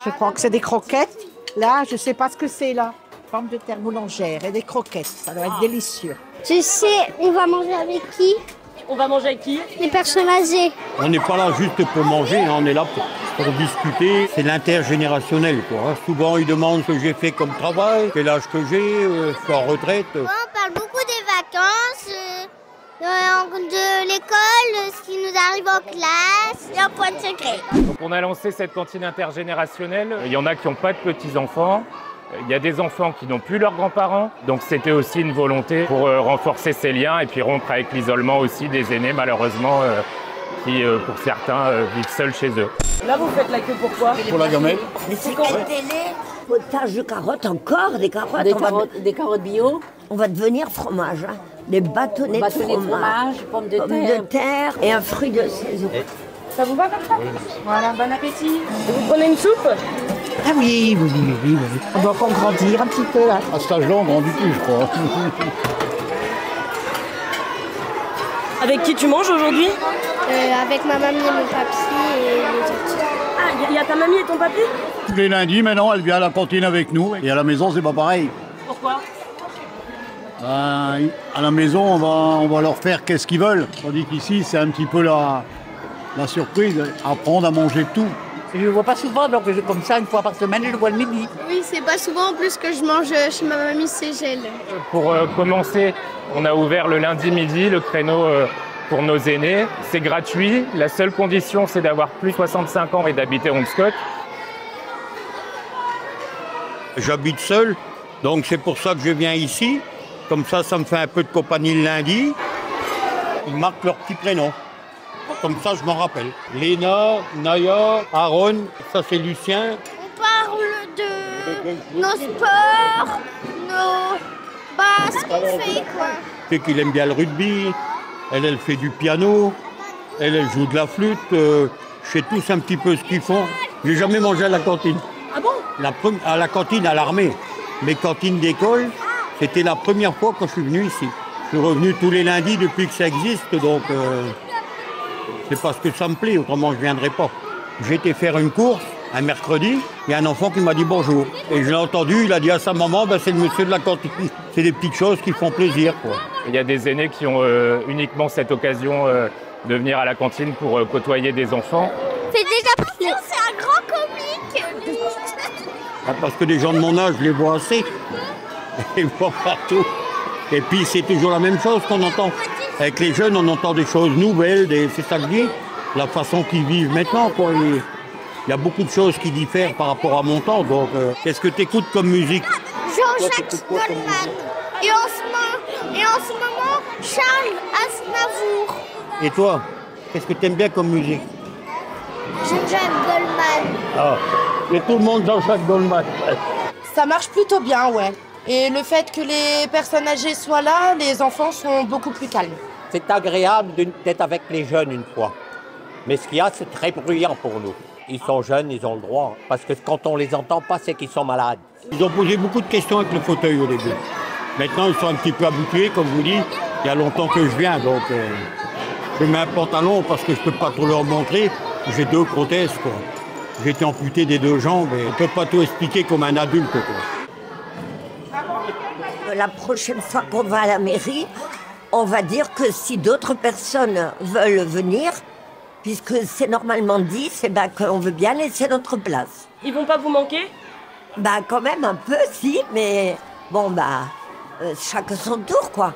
Je crois que c'est des croquettes. Là, je ne sais pas ce que c'est là. Pommes de terre boulangère et des croquettes. Ça doit être délicieux. Je sais, on va manger avec qui? On va manger avec qui? Les personnes âgées. On n'est pas là juste pour manger, hein, on est là pour discuter. C'est l'intergénérationnel, quoi. Hein. Souvent, ils demandent ce que j'ai fait comme travail, quel âge que j'ai, je suis en retraite. On parle beaucoup des vacances, de l'école, ce qui nous arrive en classe et un point de secret. Donc on a lancé cette cantine intergénérationnelle. Il y en a qui n'ont pas de petits-enfants. Il y a des enfants qui n'ont plus leurs grands-parents. Donc c'était aussi une volonté pour renforcer ces liens et puis rompre avec l'isolement aussi des aînés, malheureusement, qui, pour certains, vivent seuls chez eux. Là, vous faites la queue pourquoi? Pour la gamelle. Mais c'est quelle télé? Potage de carottes encore, des carottes. Des carottes bio. On va devenir fromage, hein. Des bâtonnets de fromage, pommes de terre et un fruit de saison. Ça vous va comme ça? Voilà, bon appétit. Et vous prenez une soupe? Ah oui. On doit encore grandir un petit peu là. À cet âge-là, on grandit plus, je crois. Avec qui tu manges aujourd'hui? Avec ma mamie et mon papy et les autres. Ah, il y a ta mamie et ton papy? Tous les lundis, maintenant, elle vient à la cantine avec nous. Et à la maison, c'est pas pareil. Pourquoi? À la maison, on va leur faire qu'est-ce qu'ils veulent. Tandis qu'ici, c'est un petit peu la surprise, apprendre à manger tout. Je ne le vois pas souvent, donc comme ça, une fois par semaine, je le vois le midi. Oui, c'est pas souvent en plus que je mange chez ma mamie, c'est gel. Pour commencer, on a ouvert le lundi midi, le créneau pour nos aînés. C'est gratuit. La seule condition, c'est d'avoir plus de 65 ans et d'habiter Hondscott. J'habite seul, donc c'est pour ça que je viens ici. Comme ça, ça me fait un peu de compagnie le lundi. Ils marquent leur petit prénom. Comme ça, je m'en rappelle. Léna, Naya, Aaron, ça c'est Lucien. On parle de nos sports, ce qu'on fait, quoi. C'est qu'il aime bien le rugby. Elle fait du piano. Elle joue de la flûte. Je sais tous un petit peu ce qu'ils font. J'ai jamais mangé à la cantine. Ah bon? À la cantine à l'armée. Mes cantines d'école, c'était la première fois quand je suis venu ici. Je suis revenu tous les lundis depuis que ça existe, donc c'est parce que ça me plaît, autrement je ne viendrai pas. J'ai été faire une course un mercredi, il y a un enfant qui m'a dit bonjour. Et je l'ai entendu, il a dit à sa maman, c'est le monsieur de la cantine. C'est des petites choses qui font plaisir, quoi. Il y a des aînés qui ont uniquement cette occasion de venir à la cantine pour côtoyer des enfants. C'est déjà c'est un grand comique. Parce que des gens de mon âge, je les vois assez. Ils voient partout. Et puis c'est toujours la même chose qu'on entend. Avec les jeunes, on entend des choses nouvelles, c'est ça que je dis, la façon qu'ils vivent maintenant, quoi. Il y a beaucoup de choses qui diffèrent par rapport à mon temps. Donc, qu'est-ce que tu écoutes comme musique? Jean-Jacques Goldman. Et en ce moment, Charles Aznavour. Et toi, qu'est-ce que tu aimes bien comme musique? Jean-Jacques Goldman. Ah, et tout le monde Jean-Jacques Goldman. Ça marche plutôt bien, ouais. Et le fait que les personnes âgées soient là, les enfants sont beaucoup plus calmes. C'est agréable d'être avec les jeunes une fois. Mais ce qu'il y a, c'est très bruyant pour nous. Ils sont jeunes, ils ont le droit. Parce que quand on les entend pas, c'est qu'ils sont malades. Ils ont posé beaucoup de questions avec le fauteuil au début. Maintenant, ils sont un petit peu habitués, comme je vous dis. Il y a longtemps que je viens, donc je mets un pantalon parce que je ne peux pas trop leur montrer. J'ai 2 prothèses, quoi. J'ai été amputé des 2 jambes et on ne peut pas tout expliquer comme un adulte, quoi. La prochaine fois qu'on va à la mairie, on va dire que si d'autres personnes veulent venir, puisque c'est normalement dit, c'est qu'on veut bien laisser notre place. Ils vont pas vous manquer? Quand même un peu, si, mais bon, chacun son tour, quoi.